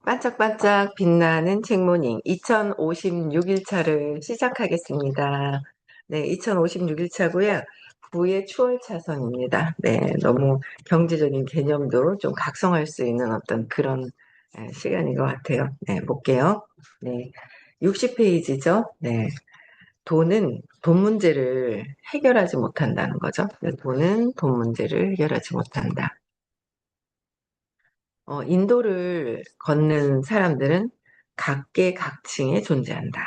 반짝반짝 빛나는 책모닝 2056일차를 시작하겠습니다. 네, 2056일차고요. 부의 추월 차선입니다. 네, 너무 경제적인 개념도 좀 각성할 수 있는 어떤 그런 시간인 것 같아요. 네, 볼게요. 네, 60페이지죠. 네, 돈 문제를 해결하지 못한다는 거죠. 네, 돈은 돈 문제를 해결하지 못한다. 인도를 걷는 사람들은 각계각층에 존재한다.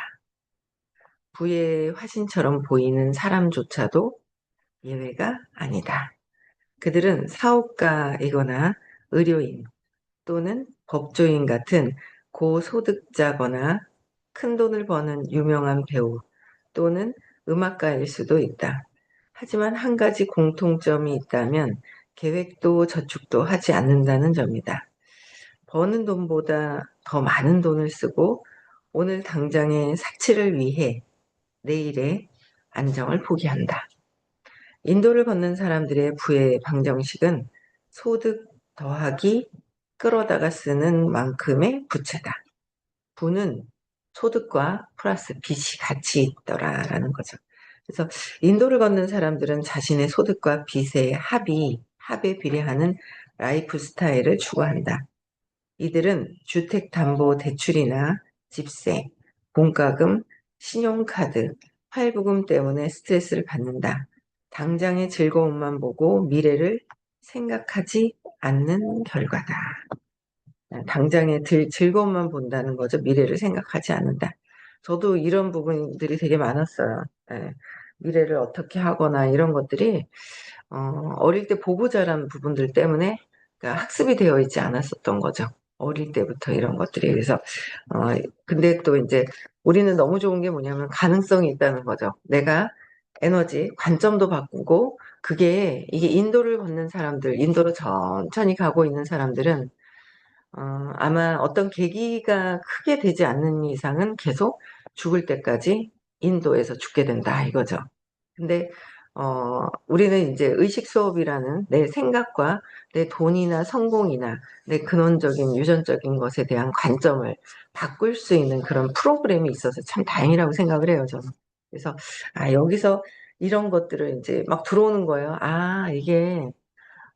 부의 화신처럼 보이는 사람조차도 예외가 아니다. 그들은 사업가이거나 의료인 또는 법조인 같은 고소득자거나 큰 돈을 버는 유명한 배우 또는 음악가일 수도 있다. 하지만 한 가지 공통점이 있다면 계획도 저축도 하지 않는다는 점이다. 버는 돈보다 더 많은 돈을 쓰고 오늘 당장의 사치를 위해 내일의 안정을 포기한다. 인도를 걷는 사람들의 부의 방정식은 소득 더하기 끌어다가 쓰는 만큼의 부채다. 부는 소득과 플러스 빚이 같이 있더라라는 거죠. 그래서 인도를 걷는 사람들은 자신의 소득과 빚의 합에 비례하는 라이프 스타일을 추구한다. 이들은 주택담보대출이나 집세, 공과금, 신용카드, 할부금 때문에 스트레스를 받는다. 당장의 즐거움만 보고 미래를 생각하지 않는 결과다. 당장의 즐거움만 본다는 거죠. 미래를 생각하지 않는다. 저도 이런 부분들이 되게 많았어요. 예. 미래를 어떻게 하거나 이런 것들이 어릴 때 보고 자란 부분들 때문에 그러니까 학습이 되어 있지 않았었던 거죠. 어릴 때부터 이런 것들이. 그래서, 어, 근데 또 이제 우리는 너무 좋은 게 뭐냐면 가능성이 있다는 거죠. 내가 관점도 바꾸고, 이게 인도를 걷는 사람들, 인도로 천천히 가고 있는 사람들은, 아마 어떤 계기가 크게 되지 않는 이상은 계속 죽을 때까지 인도에서 죽게 된다, 이거죠. 근데 우리는 이제 의식 수업이라는 내 생각과 내 돈이나 성공이나 내 근원적인 유전적인 것에 대한 관점을 바꿀 수 있는 그런 프로그램이 있어서 참 다행이라고 생각을 해요, 저는. 그래서 여기서 이런 것들을 이제 막 들어오는 거예요. 이게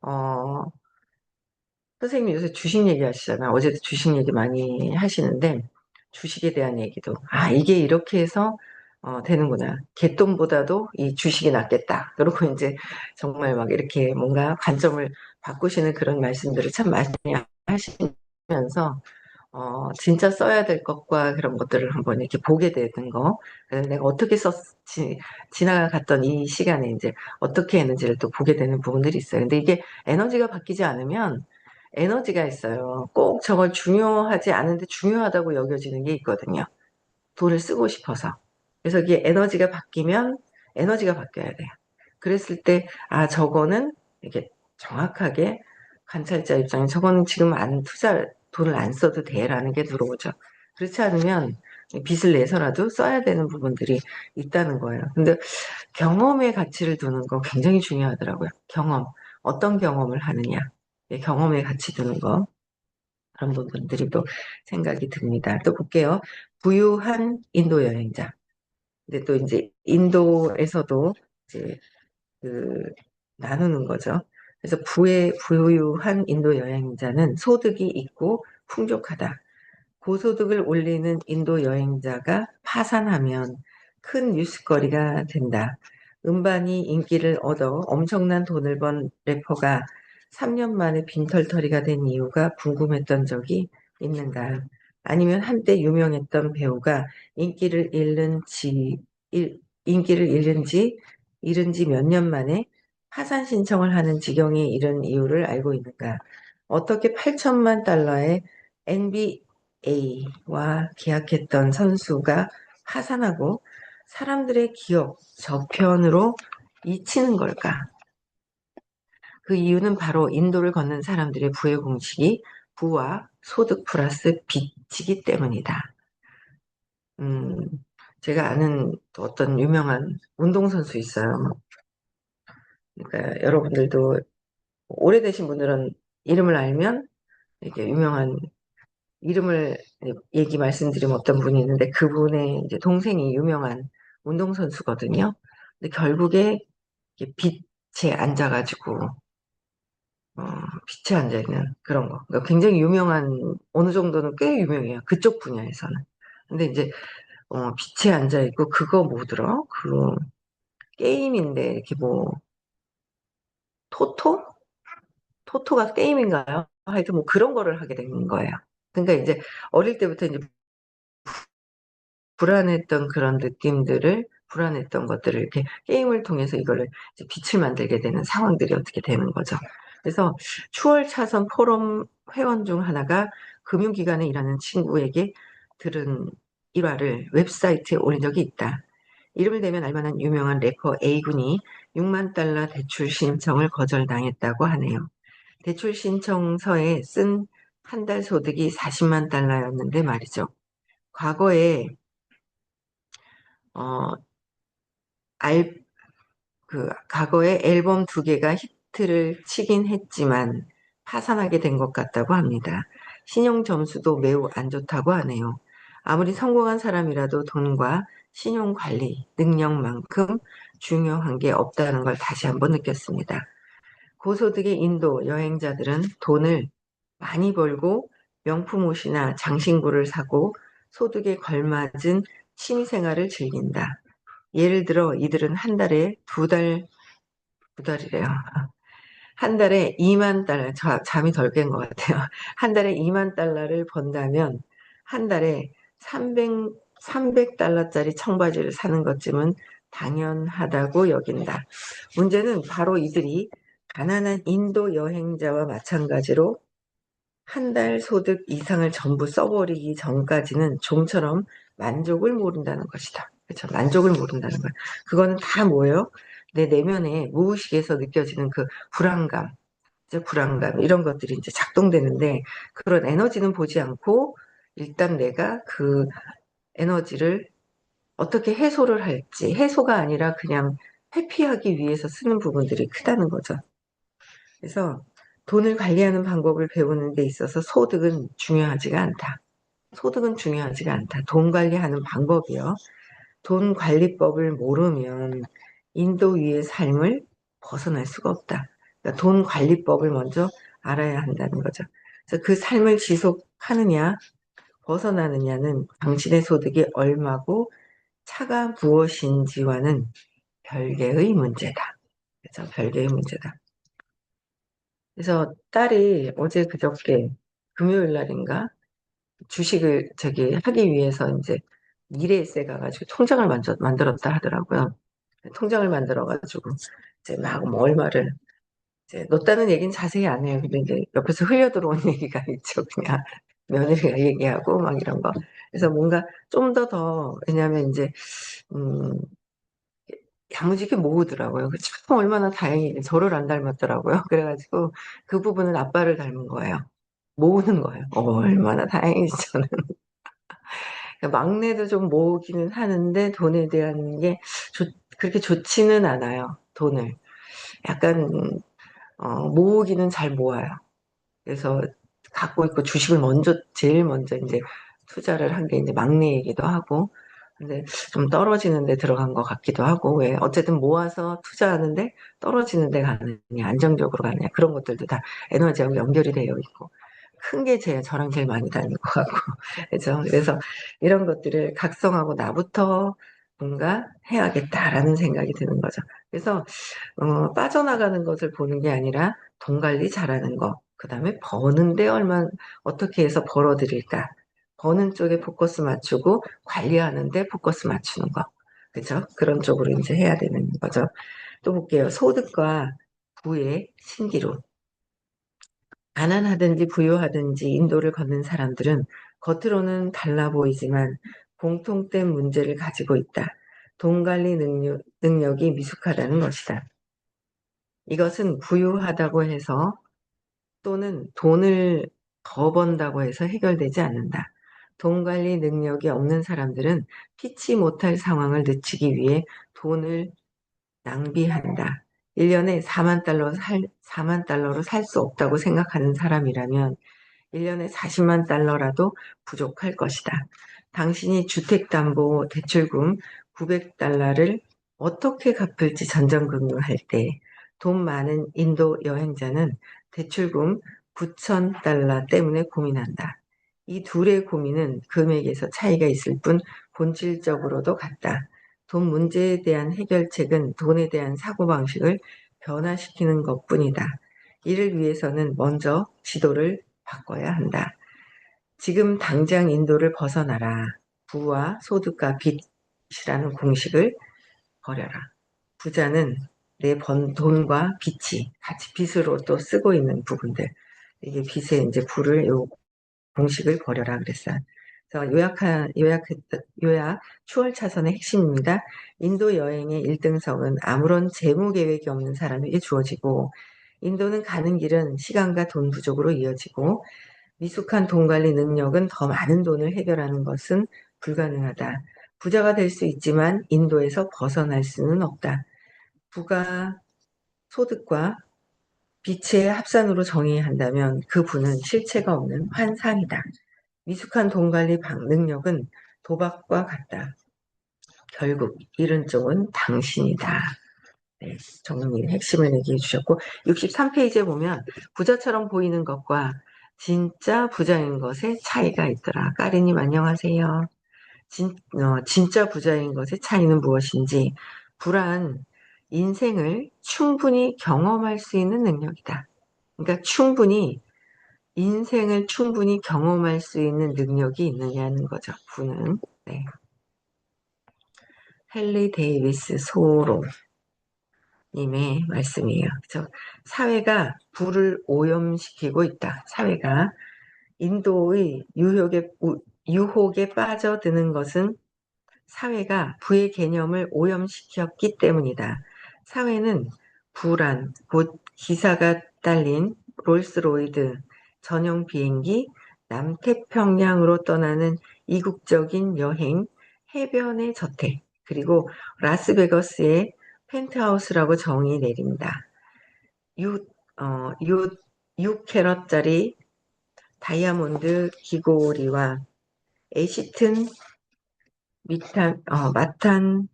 어 선생님이 요새 주식 얘기하시잖아요. 어제도 주식 얘기 많이 하시는데 주식에 대한 얘기도 이게 이렇게 해서 되는구나. 갯돈보다도 이 주식이 낫겠다. 그리고 이제 정말 막 이렇게 뭔가 관점을 바꾸시는 그런 말씀들을 참 많이 하시면서 진짜 써야 될 것과 그런 것들을 한번 이렇게 보게 되는 거. 그래서 내가 어떻게 지나갔던 이 시간에 이제 어떻게 했는지를 또 보게 되는 부분들이 있어요. 근데 이게 에너지가 바뀌지 않으면 에너지가 있어요. 꼭 저걸 중요하지 않은데 중요하다고 여겨지는 게 있거든요. 돈을 쓰고 싶어서. 그래서 이게 에너지가 바뀌면 에너지가 바뀌어야 돼요. 그랬을 때, 저거는 이렇게 정확하게 관찰자 입장에 저거는 지금 돈을 안 써도 돼라는 게 들어오죠. 그렇지 않으면 빚을 내서라도 써야 되는 부분들이 있다는 거예요. 근데 경험의 가치를 두는 거 굉장히 중요하더라고요. 어떤 경험을 하느냐. 경험의 가치 두는 거. 그런 부분들이 또 생각이 듭니다. 또 볼게요. 부유한 인도 여행자. 근데 또 이제 인도에서도 이제 그 나누는 거죠. 그래서 부유한 인도 여행자는 소득이 있고 풍족하다. 고소득을 올리는 인도 여행자가 파산하면 큰 뉴스거리가 된다. 음반이 인기를 얻어 엄청난 돈을 번 래퍼가 3년 만에 빈털터리가 된 이유가 궁금했던 적이 있는가? 아니면 한때 유명했던 배우가 인기를 잃은 지, 인기를 잃은 지 몇 년 만에 파산 신청을 하는 지경에 이른 이유를 알고 있는가? 어떻게 8천만 달러의 NBA와 계약했던 선수가 파산하고 사람들의 기억 저편으로 잊히는 걸까? 그 이유는 바로 인도를 걷는 사람들의 부의 공식이 부와 소득 플러스 빚이기 때문이다. 음, 제가 아는 또 어떤 유명한 운동선수 있어요. 그러니까 여러분들도 오래되신 분들은 이름을 알면 이게 유명한 이름을 얘기 말씀드리면 어떤 분이 있는데 그분의 이제 동생이 유명한 운동선수거든요. 근데 결국에 이렇게 빛에 앉아가지고 어, 빛에 앉아있는 그런 거. 그러니까 굉장히 유명한 어느 정도는 꽤 유명해요. 그쪽 분야에서는. 근데 이제 빛에 앉아있고 그거 뭐더라? 그 게임인데 이렇게 뭐 토토? 토토가 게임인가요? 하여튼 뭐 그런 거를 하게 된 거예요. 그러니까 이제 어릴 때부터 이제 불안했던 그런 느낌들을, 불안했던 것들을 이렇게 게임을 통해서 이거를 이제 빛을 만들게 되는 상황들이 어떻게 되는 거죠. 그래서 추월차선 포럼 회원 중 하나가 금융기관에 일하는 친구에게 들은 일화를 웹사이트에 올린 적이 있다. 이름을 대면 알만한 유명한 래퍼 A군이 6만 달러 대출 신청을 거절당했다고 하네요. 대출 신청서에 쓴 한 달 소득이 40만 달러였는데 말이죠. 과거에 어, 알, 과거에 앨범 두 개가 히트를 치긴 했지만 파산하게 된 것 같다고 합니다. 신용 점수도 매우 안 좋다고 하네요. 아무리 성공한 사람이라도 돈과 신용 관리 능력만큼 중요한 게 없다는 걸 다시 한번 느꼈습니다. 고소득의 인도 여행자들은 돈을 많이 벌고 명품 옷이나 장신구를 사고 소득에 걸맞은 취미생활을 즐긴다. 예를 들어 이들은 한 달에 두 달이래요. 한 달에 2만 달러, 잠이 덜 깬 것 같아요. 한 달에 2만 달러를 번다면 한 달에 300달러짜리 청바지를 사는 것쯤은 당연하다고 여긴다. 문제는 바로 이들이 가난한 인도 여행자와 마찬가지로 한 달 소득 이상을 전부 써버리기 전까지는 좀처럼 만족을 모른다는 것이다. 그렇죠? 만족을 모른다는 거예요. 그거는 다 뭐예요? 내 내면에 무의식에서 느껴지는 그 불안감, 이제 불안감 이런 것들이 이제 작동되는데 그런 에너지는 보지 않고 일단 내가 그 에너지를 어떻게 해소를 할지 해소가 아니라 그냥 회피하기 위해서 쓰는 부분들이 크다는 거죠. 그래서 돈을 관리하는 방법을 배우는 데 있어서 소득은 중요하지가 않다. 소득은 중요하지가 않다. 돈 관리하는 방법이요. 돈 관리법을 모르면 인도위의 삶을 벗어날 수가 없다. 그러니까 돈 관리법을 먼저 알아야 한다는 거죠. 그래서 그 삶을 지속하느냐, 벗어나느냐는 당신의 소득이 얼마고 차가 무엇인지와는 별개의 문제다. 그래서 별개의 문제다. 그래서 딸이 어제 그저께 금요일 날인가 주식을 저기 하기 위해서 이제 미래에셋 가가지고 통장을 만들었다 하더라고요. 통장을 만들어가지고 이제 막 뭐 얼마를 이제 넣었다는 얘기는 자세히 안 해요. 근데 이제 옆에서 흘려 들어온 얘기가 있죠. 그냥 며느리가 얘기하고 막 이런 거. 그래서 뭔가 좀 더 왜냐하면 이제 음, 야무지게 모으더라고요. 참 얼마나 다행히 저를 안 닮았더라고요. 그래가지고 그 부분은 아빠를 닮은 거예요. 모으는 거예요. 얼마나 다행이지 저는. 그러니까 막내도 좀 모으기는 하는데 돈에 대한 게 그렇게 좋지는 않아요. 돈을. 약간 모으기는 잘 모아요. 그래서 갖고 있고 주식을 제일 먼저 이제 투자를 한 게 이제 막내이기도 하고, 근데 좀 떨어지는 데 들어간 것 같기도 하고, 왜, 어쨌든 모아서 투자하는데 떨어지는 데 가느냐, 안정적으로 가느냐, 그런 것들도 다 에너지하고 연결이 되어 있고, 큰 게 저랑 제일 많이 닮은 것 같고, 그죠? 그래서 이런 것들을 각성하고 나부터 뭔가 해야겠다라는 생각이 드는 거죠. 그래서 빠져나가는 것을 보는 게 아니라 돈 관리 잘하는 거, 그 다음에 버는데 어떻게 해서 벌어들일까. 버는 쪽에 포커스 맞추고 관리하는데 포커스 맞추는 거. 그죠? 그런 쪽으로 이제 해야 되는 거죠. 또 볼게요. 소득과 부의 신기루. 가난하든지 부유하든지 인도를 걷는 사람들은 겉으로는 달라 보이지만 공통된 문제를 가지고 있다. 돈 관리 능력이 미숙하다는 것이다. 이것은 부유하다고 해서 또는 돈을 더 번다고 해서 해결되지 않는다. 돈 관리 능력이 없는 사람들은 피치 못할 상황을 늦추기 위해 돈을 낭비한다. 1년에 4만 달러로 살 수 없다고 생각하는 사람이라면 1년에 40만 달러라도 부족할 것이다. 당신이 주택담보 대출금 900달러를 어떻게 갚을지 전전긍긍할 때 돈 많은 인도 여행자는 대출금 9,000달러 때문에 고민한다. 이 둘의 고민은 금액에서 차이가 있을 뿐 본질적으로도 같다. 돈 문제에 대한 해결책은 돈에 대한 사고방식을 변화시키는 것뿐이다. 이를 위해서는 먼저 지도를 바꿔야 한다. 지금 당장 인도를 벗어나라. 부와 소득과 빚이라는 공식을 버려라. 부자는 내 번 돈과 빚이 같이 빚으로 또 쓰고 있는 부분들. 이게 빚에 이제 부를 요 공식을 버려라 그랬어요. 그래서 요약, 추월 차선의 핵심입니다. 인도 여행의 1등석은 아무런 재무 계획이 없는 사람에게 주어지고, 인도는 가는 길은 시간과 돈 부족으로 이어지고, 미숙한 돈 관리 능력은 더 많은 돈을 해결하는 것은 불가능하다. 부자가 될 수 있지만 인도에서 벗어날 수는 없다. 부가 소득과 빚의 합산으로 정의한다면 그 부는 실체가 없는 환상이다. 미숙한 돈 관리 능력은 도박과 같다. 결국 잃은 쪽은 당신이다. 네, 정리의 핵심을 얘기해 주셨고 63페이지에 보면 부자처럼 보이는 것과 진짜 부자인 것의 차이가 있더라. 까리님 안녕하세요. 진짜 부자인 것의 차이는 무엇인지 불안 인생을 충분히 경험할 수 있는 능력이다. 그러니까 인생을 충분히 경험할 수 있는 능력이 있느냐는 거죠. 부는. 네. 헨리 데이비스 소로 님의 말씀이에요. 그렇죠? 사회가 부를 오염시키고 있다. 사회가 인도의 유혹에 빠져드는 것은 사회가 부의 개념을 오염시켰기 때문이다. 사회는 불안, 곧 기사가 딸린 롤스로이드 전용 비행기, 남태평양으로 떠나는 이국적인 여행, 해변의 저택, 그리고 라스베거스의 펜트하우스라고 정의 내린다. 6, 6캐럿짜리 다이아몬드 귀고리와 에시튼 마탄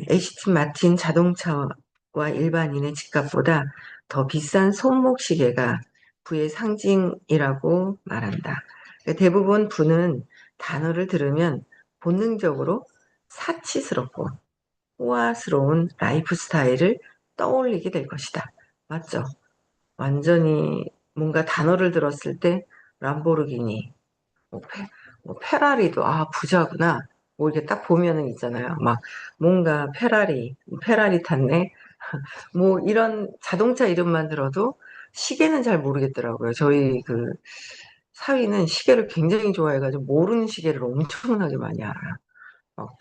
에시튼 마틴 자동차와 일반인의 집값보다 더 비싼 손목시계가 부의 상징이라고 말한다. 대부분 부는 단어를 들으면 본능적으로 사치스럽고 호화스러운 라이프 스타일을 떠올리게 될 것이다. 맞죠? 완전히 뭔가 단어를 들었을 때 람보르기니, 뭐, 뭐 페라리도 부자구나. 뭐 이렇게 딱 보면은 있잖아요. 막 뭔가 페라리 탔네. 뭐 이런 자동차 이름만 들어도 시계는 잘 모르겠더라고요. 저희 그 사위는 시계를 굉장히 좋아해가지고 모르는 시계를 엄청나게 많이 알아요. 막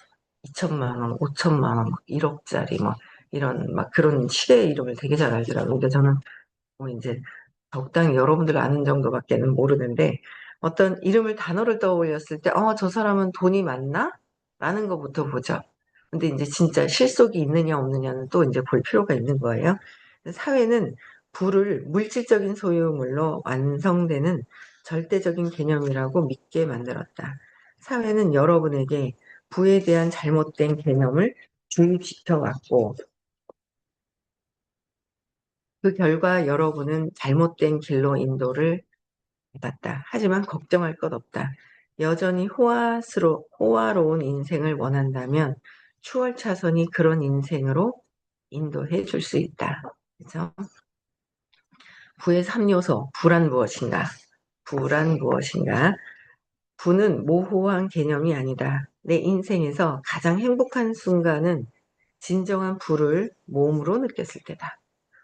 2천만 원, 5천만 원, 막 1억짜리 막 이런 막 그런 시계 이름을 되게 잘 알더라고요. 근데 저는 뭐 이제 적당히 여러분들 아는 정도밖에는 모르는데 어떤 이름을 단어를 떠올렸을 때, 저 사람은 돈이 많나? 라는 것부터 보죠. 근데 이제 진짜 실속이 있느냐 없느냐는 또 이제 볼 필요가 있는 거예요. 사회는 부를 물질적인 소유물로 완성되는 절대적인 개념이라고 믿게 만들었다. 사회는 여러분에게 부에 대한 잘못된 개념을 주입시켜 왔고, 그 결과 여러분은 잘못된 길로 인도를 받았다. 하지만 걱정할 것 없다. 여전히 호화로운 인생을 원한다면 추월 차선이 그런 인생으로 인도해 줄 수 있다. 그래서 부의 3요소, 불안 무엇인가? 불안 무엇인가? 부는 모호한 개념이 아니다. 내 인생에서 가장 행복한 순간은 진정한 부를 몸으로 느꼈을 때다.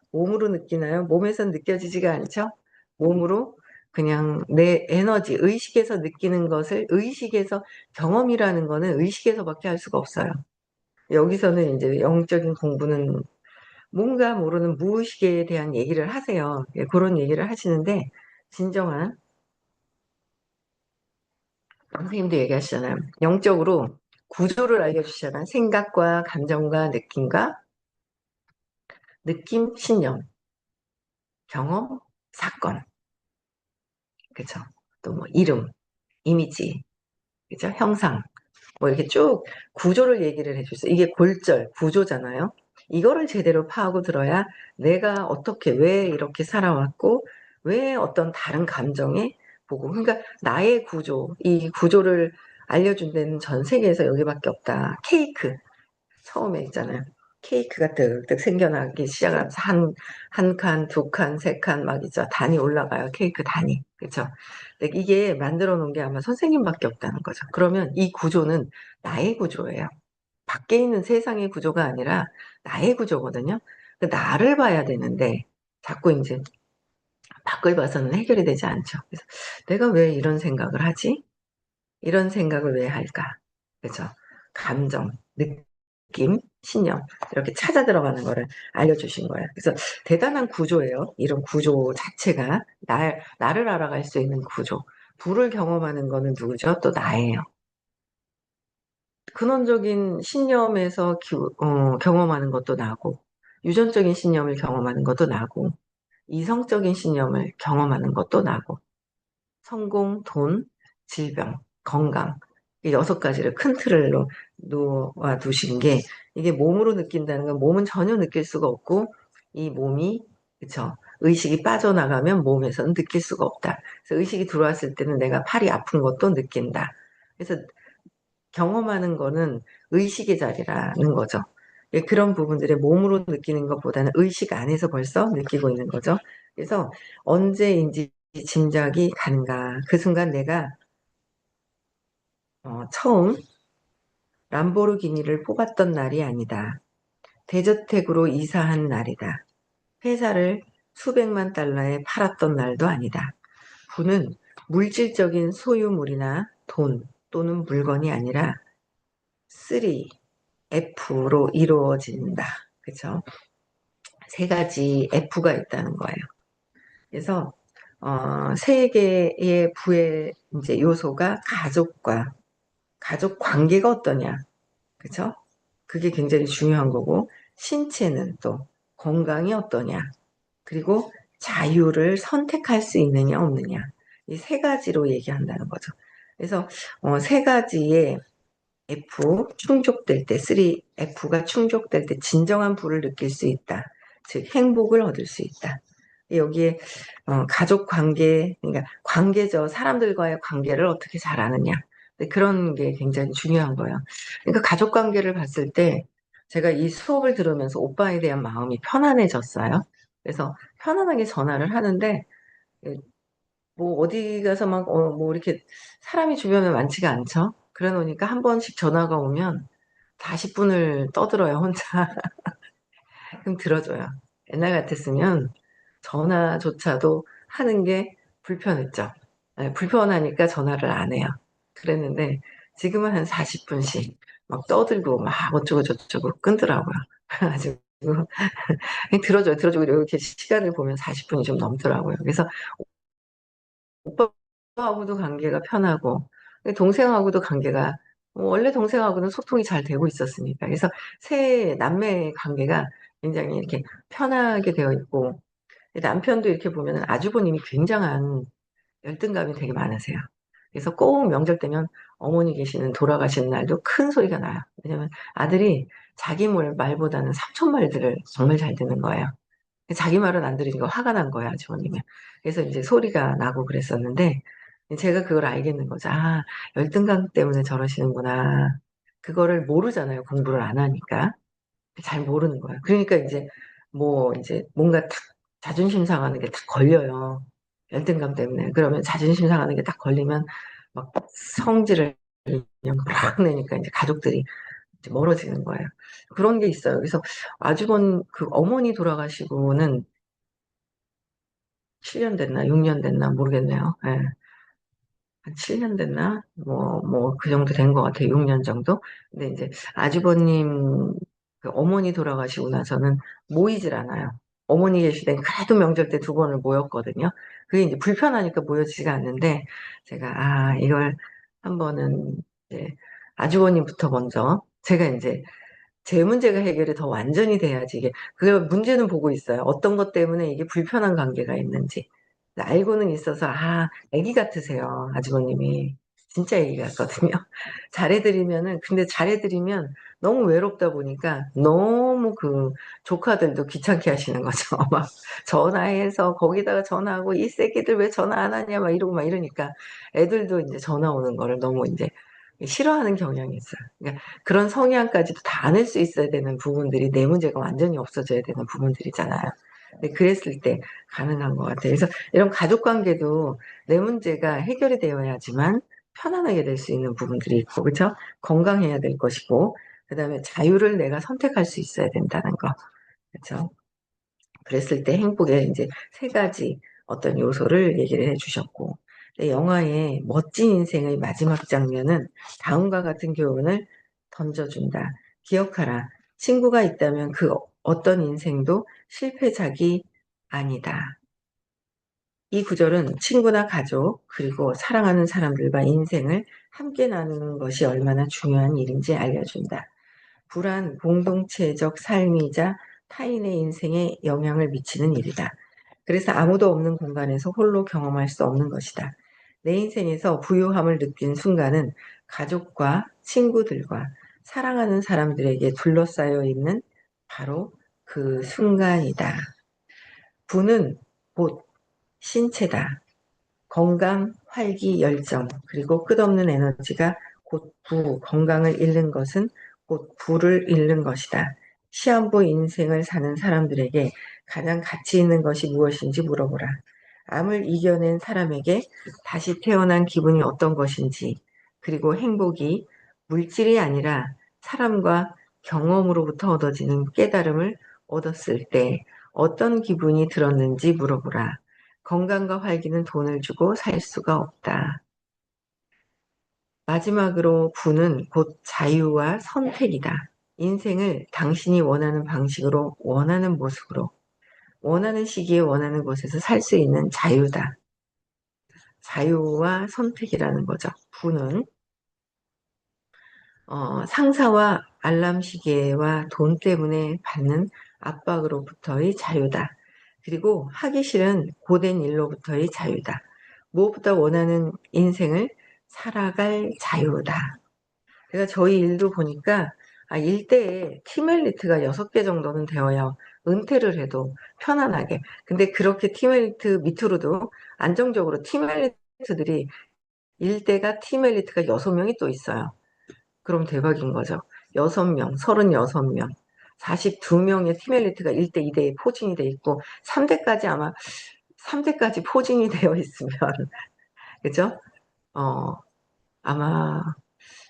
몸으로 느끼나요? 몸에선 느껴지지가 않죠? 몸으로 그냥 내 에너지, 의식에서 느끼는 것을 경험이라는 거는 의식에서밖에 할 수가 없어요. 여기서는 이제 영적인 공부는 뭔가 모르는 무의식에 대한 얘기를 하세요. 예, 그런 얘기를 하시는데, 진정한, 선생님도 얘기하시잖아요. 영적으로 구조를 알려주시잖아요. 생각과 감정과 느낌, 신념, 경험, 사건. 그쵸? 또 뭐 이름, 이미지, 그죠? 형상, 뭐 이렇게 쭉 구조를 얘기를 해줄 수, 이게 골절, 구조잖아요. 이거를 제대로 파하고 들어야 내가 어떻게, 왜 이렇게 살아왔고, 왜 어떤 다른 감정에 보고, 그러니까 나의 구조, 이 구조를 알려준 데는 전 세계에서 여기밖에 없다. 케이크. 처음에 있잖아요. 케이크가 뜩뜩 생겨나기 시작하면서 한 칸, 두 칸, 세 칸 막 있죠. 단이 올라가요. 케이크 단이. 그렇죠? 근데 이게 만들어 놓은 게 아마 선생님밖에 없다는 거죠. 그러면 이 구조는 나의 구조예요. 밖에 있는 세상의 구조가 아니라 나의 구조거든요. 그 나를 봐야 되는데 자꾸 이제 밖을 봐서는 해결이 되지 않죠. 그래서 내가 왜 이런 생각을 하지? 이런 생각을 왜 할까? 그죠? 감정, 느낌, 신념 이렇게 찾아 들어가는 거를 알려주신 거예요. 그래서 대단한 구조예요. 이런 구조 자체가 나를 알아갈 수 있는 구조. 불을 경험하는 거는 누구죠? 또 나예요. 근원적인 신념에서 경험하는 것도 나고, 유전적인 신념을 경험하는 것도 나고, 이성적인 신념을 경험하는 것도 나고, 성공, 돈, 질병, 건강. 이 6가지를 큰 틀로 놓아 두신 게 이게 몸으로 느낀다는 건 몸은 전혀 느낄 수가 없고 이 몸이 그쵸 의식이 빠져나가면 몸에서는 느낄 수가 없다. 그래서 의식이 들어왔을 때는 내가 팔이 아픈 것도 느낀다. 그래서 경험하는 거는 의식의 자리라는 거죠. 예, 그런 부분들의 몸으로 느끼는 것보다는 의식 안에서 벌써 느끼고 있는 거죠. 그래서 언제인지 짐작이 가는가. 그 순간 내가 처음 람보르기니를 뽑았던 날이 아니다. 대저택으로 이사한 날이다. 회사를 수백만 달러에 팔았던 날도 아니다. 부는 물질적인 소유물이나 돈 또는 물건이 아니라 3, F로 이루어진다. 그쵸? 3가지 F가 있다는 거예요. 그래서 세 개의 부의 이제 요소가 가족 관계가 어떠냐, 그쵸? 그게 굉장히 중요한 거고, 신체는 또 건강이 어떠냐, 그리고 자유를 선택할 수 있느냐 없느냐, 이 3가지로 얘기한다는 거죠. 그래서 3가지의 F 충족될 때, 3F가 충족될 때 진정한 부를 느낄 수 있다. 즉 행복을 얻을 수 있다. 여기에 가족 관계, 그러니까 관계죠. 사람들과의 관계를 어떻게 잘하느냐. 그런 게 굉장히 중요한 거예요. 그러니까 가족 관계를 봤을 때 제가 이 수업을 들으면서 오빠에 대한 마음이 편안해졌어요. 그래서 편안하게 전화를 하는데 예, 뭐 어디 가서 막 뭐 이렇게 사람이 주변에 많지가 않죠. 그래 놓으니까 한 번씩 전화가 오면 40분을 떠들어요, 혼자. 그럼 들어줘요. 옛날 같았으면 전화조차도 하는 게 불편했죠. 네, 불편하니까 전화를 안 해요. 그랬는데 지금은 한 40분씩 막 떠들고 막 어쩌고 저쩌고 끊더라고요. 그래가지고 그냥 들어줘요. 들어주고 이렇게 시간을 보면 40분이 좀 넘더라고요. 그래서 오빠하고도 관계가 편하고 동생하고도 관계가 원래 동생하고는 소통이 잘 되고 있었으니까 그래서 새 남매 관계가 굉장히 이렇게 편하게 되어 있고 남편도 이렇게 보면 아주버님이 굉장한 열등감이 되게 많으세요. 그래서 꼭 명절 때면 어머니 계시는 돌아가시는 날도 큰 소리가 나요. 왜냐면 아들이 자기 말보다는 삼촌 말들을 정말 잘 듣는 거예요. 자기 말은 안 들으니까 화가 난 거야, 아주버님은. 그래서 이제 소리가 나고 그랬었는데, 제가 그걸 알겠는 거죠. 아, 열등감 때문에 저러시는구나. 그거를 모르잖아요, 공부를 안 하니까. 잘 모르는 거야. 그러니까 이제, 뭐, 이제 뭔가 탁 자존심 상하는 게 탁 걸려요. 열등감 때문에. 그러면 자존심 상하는 게 딱 걸리면 막 성질을 그냥 막 내니까 이제 가족들이 이제 멀어지는 거예요. 그런 게 있어요. 그래서 그 어머니 돌아가시고는 7년 됐나 6년 됐나 모르겠네요. 예. 한 7년 됐나? 그 정도 된 것 같아요. 6년 정도? 근데 이제 아주버님, 그 어머니 돌아가시고 나서는 모이질 않아요. 어머니 계실 땐 그래도 명절 때 2번을 모였거든요. 그게 이제 불편하니까 모여지지가 않는데, 제가, 이걸 한 번은 이제 아주버님부터 먼저, 제가 이제 제 문제가 해결이 더 완전히 돼야지 이게, 그 문제는 보고 있어요. 어떤 것 때문에 이게 불편한 관계가 있는지. 알고는 있어서, 애기 같으세요, 아주버님이. 진짜 애기 같거든요. 잘해드리면은, 근데 잘해드리면 너무 외롭다 보니까 너무 그 조카들도 귀찮게 하시는 거죠. 막 전화해서 거기다가 전화하고 이 새끼들 왜 전화 안 하냐 막 이러고 막 이러니까 애들도 이제 전화 오는 거를 너무 이제 싫어하는 경향이 있어요. 그러니까 그런 성향까지도 다 안을 수 있어야 되는 부분들이 내 문제가 완전히 없어져야 되는 부분들이잖아요. 근데 그랬을 때 가능한 것 같아요. 그래서 이런 가족 관계도 내 문제가 해결이 되어야지만 편안하게 될 수 있는 부분들이 있고, 그렇죠? 건강해야 될 것이고, 그다음에 자유를 내가 선택할 수 있어야 된다는 거, 그렇죠? 그랬을 때 행복의 이제 세 가지 어떤 요소를 얘기를 해주셨고, 영화의 멋진 인생의 마지막 장면은 다음과 같은 교훈을 던져준다. 기억하라. 친구가 있다면 그 어떤 인생도 실패작이 아니다. 이 구절은 친구나 가족, 그리고 사랑하는 사람들과 인생을 함께 나누는 것이 얼마나 중요한 일인지 알려준다. 불안 공동체적 삶이자 타인의 인생에 영향을 미치는 일이다. 그래서 아무도 없는 공간에서 홀로 경험할 수 없는 것이다. 내 인생에서 부유함을 느낀 순간은 가족과 친구들과 사랑하는 사람들에게 둘러싸여 있는 바로 그 순간이다. 부는 곧 신체다. 건강, 활기, 열정, 그리고 끝없는 에너지가 곧 부, 건강을 잃는 것은 곧 부를 잃는 것이다. 시한부 인생을 사는 사람들에게 가장 가치 있는 것이 무엇인지 물어보라. 암을 이겨낸 사람에게 다시 태어난 기분이 어떤 것인지, 그리고 행복이 물질이 아니라 사람과 경험으로부터 얻어지는 깨달음을 얻었을 때 어떤 기분이 들었는지 물어보라. 건강과 활기는 돈을 주고 살 수가 없다. 마지막으로 부는 곧 자유와 선택이다. 인생을 당신이 원하는 방식으로, 원하는 모습으로, 원하는 시기에 원하는 곳에서 살 수 있는 자유다. 자유와 선택이라는 거죠. 부는 상사와 알람 시계와 돈 때문에 받는 압박으로부터의 자유다. 그리고 하기 싫은 고된 일로부터의 자유다. 무엇보다 원하는 인생을 살아갈 자유다. 그래서 저희 일도 보니까 일대에 팀엘리트가 6개 정도는 되어야 은퇴를 해도 편안하게. 근데 그렇게 팀엘리트 밑으로도 안정적으로 팀엘리트들이 일대가 팀엘리트가 6명이 또 있어요. 그럼 대박인 거죠. 6명, 36명, 42명의 팀 엘리트가 1대, 2대에 포진이 돼 있고, 3대까지 아마, 3대까지 포진이 되어 있으면, 그죠? 어, 아마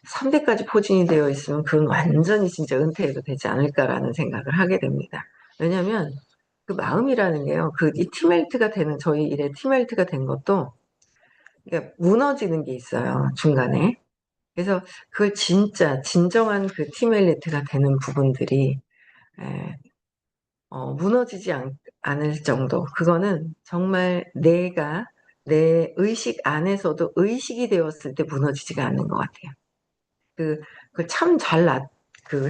3대까지 포진이 되어 있으면 그건 완전히 진짜 은퇴해도 되지 않을까라는 생각을 하게 됩니다. 왜냐면 그 마음이라는 게요, 이 팀헬트가 되는, 저희 일에 팀헬트가 된 것도, 그러니까 무너지는 게 있어요, 중간에. 그래서 그걸 진짜 진정한 그 팀 엘리트가 되는 부분들이 에, 무너지지 않을 정도. 그거는 정말 내가 내 의식 안에서도 의식이 되었을 때 무너지지가 않는 것 같아요. 그 참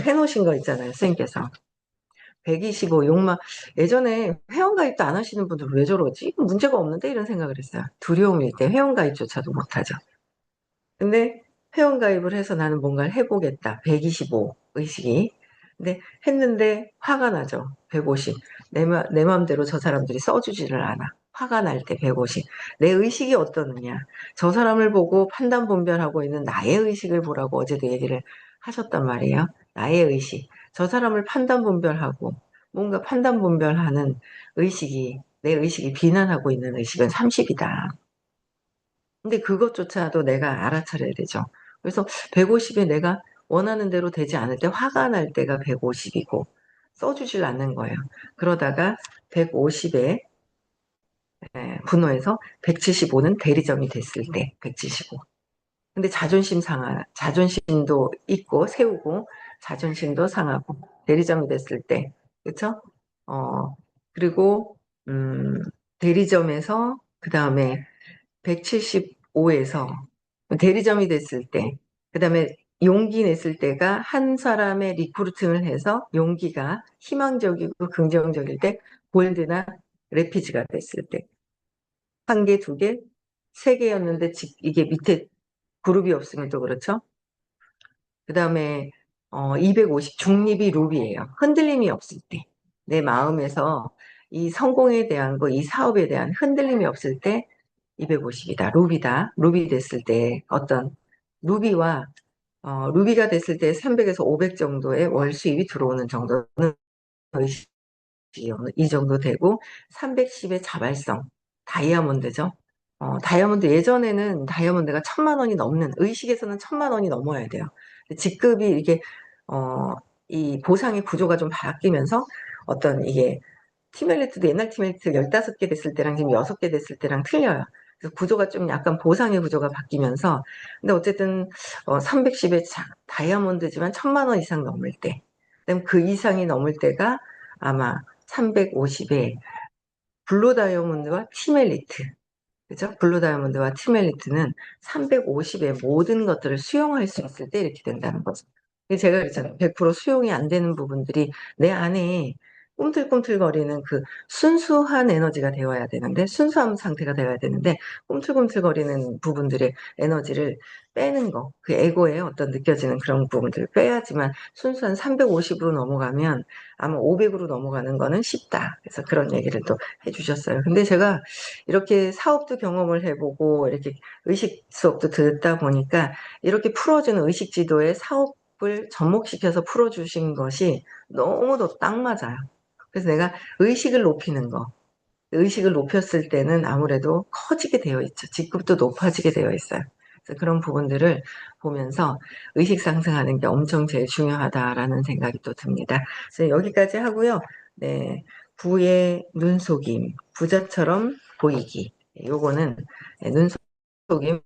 해놓으신 거 있잖아요, 선생님께서. 125 욕망. 예전에 회원가입도 안 하시는 분들 왜 저러지? 문제가 없는데? 이런 생각을 했어요. 두려움일 때 회원가입조차도 못하죠. 근데 회원가입을 해서 나는 뭔가를 해보겠다. 125 의식이. 근데 했는데 화가 나죠. 150. 내 맘대로 저 사람들이 써주지를 않아. 화가 날 때 150. 내 의식이 어떠느냐. 저 사람을 보고 판단 분별하고 있는 나의 의식을 보라고 어제도 얘기를 하셨단 말이에요. 나의 의식. 저 사람을 판단 분별하고 뭔가 판단 분별하는 의식이, 내 의식이 비난하고 있는 의식은 30이다. 근데 그것조차도 내가 알아차려야 되죠. 그래서 150에 내가 원하는 대로 되지 않을 때 화가 날 때가 150이고 써주질 않는 거예요. 그러다가 150에 분노해서 175는 대리점이 됐을 때 175. 근데 자존심도 있고 세우고 자존심도 상하고 대리점이 됐을 때, 그쵸? 어, 그리고 대리점에서 그 다음에 175에서 대리점이 됐을 때, 그 다음에 용기 냈을 때가 한 사람의 리크루팅을 해서 용기가 희망적이고 긍정적일 때, 골드나 레피지가 됐을 때. 한 개, 두 개, 세 개였는데 이게 밑에 그룹이 없으면 또 그렇죠. 그 다음에 250 중립이 룹이에요. 흔들림이 없을 때. 내 마음에서 이 성공에 대한 거, 이 사업에 대한 흔들림이 없을 때 250이다. 룹이다. 룹이 됐을 때 어떤 루비와 루비가 됐을 때 300에서 500 정도의 월 수입이 들어오는 정도는 거의 이 정도 되고 310의 자발성 다이아몬드죠. 다이아몬드 예전에는 다이아몬드가 1,000만 원이 넘는 의식에서는 1,000만 원이 넘어야 돼요. 직급이 이게 어, 이 보상의 구조가 좀 바뀌면서 어떤 이게 티멜리트도 옛날 티멜리트 15개 됐을 때랑 지금 6개 됐을 때랑 틀려요. 그래서 구조가 좀 약간 보상의 구조가 바뀌면서 근데 어쨌든 310의 다이아몬드지만 1,000만 원 이상 넘을 때 그다음 그 이상이 넘을 때가 아마 350의 블루 다이아몬드와 티멜리트 그죠? 블루 다이아몬드와 티멜리트는 350의 모든 것들을 수용할 수 있을 때 이렇게 된다는 거죠. 제가 그랬잖아요. 100% 수용이 안 되는 부분들이 내 안에 꿈틀꿈틀거리는 그 순수한 에너지가 되어야 되는데, 순수한 상태가 되어야 되는데, 꿈틀꿈틀거리는 부분들의 에너지를 빼는 거, 그 에고의 어떤 느껴지는 그런 부분들을 빼야지만 순수한 350으로 넘어가면 아마 500으로 넘어가는 거는 쉽다. 그래서 그런 얘기를 또 해주셨어요. 근데 제가 이렇게 사업도 경험을 해보고 이렇게 의식 수업도 듣다 보니까 이렇게 풀어주는 의식 지도에 사업을 접목시켜서 풀어주신 것이 너무도 딱 맞아요. 그래서 내가 의식을 높이는 거, 의식을 높였을 때는 아무래도 커지게 되어 있죠. 직급도 높아지게 되어 있어요. 그래서 그런 부분들을 보면서 의식 상승하는 게 엄청 제일 중요하다라는 생각이 또 듭니다. 그래서 여기까지 하고요. 네. 부의 눈속임, 부자처럼 보이기. 요거는 눈속임,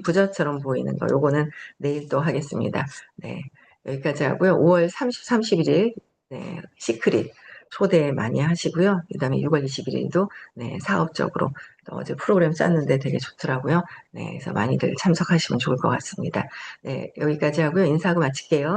부자처럼 보이는 거. 요거는 내일 또 하겠습니다. 네. 여기까지 하고요. 5월 30, 31일, 네. 시크릿. 초대 많이 하시고요. 그 다음에 6월 21일도 네, 사업적으로 또 어제 프로그램 짰는데 되게 좋더라고요. 네, 그래서 많이들 참석하시면 좋을 것 같습니다. 네, 여기까지 하고요. 인사하고 마칠게요.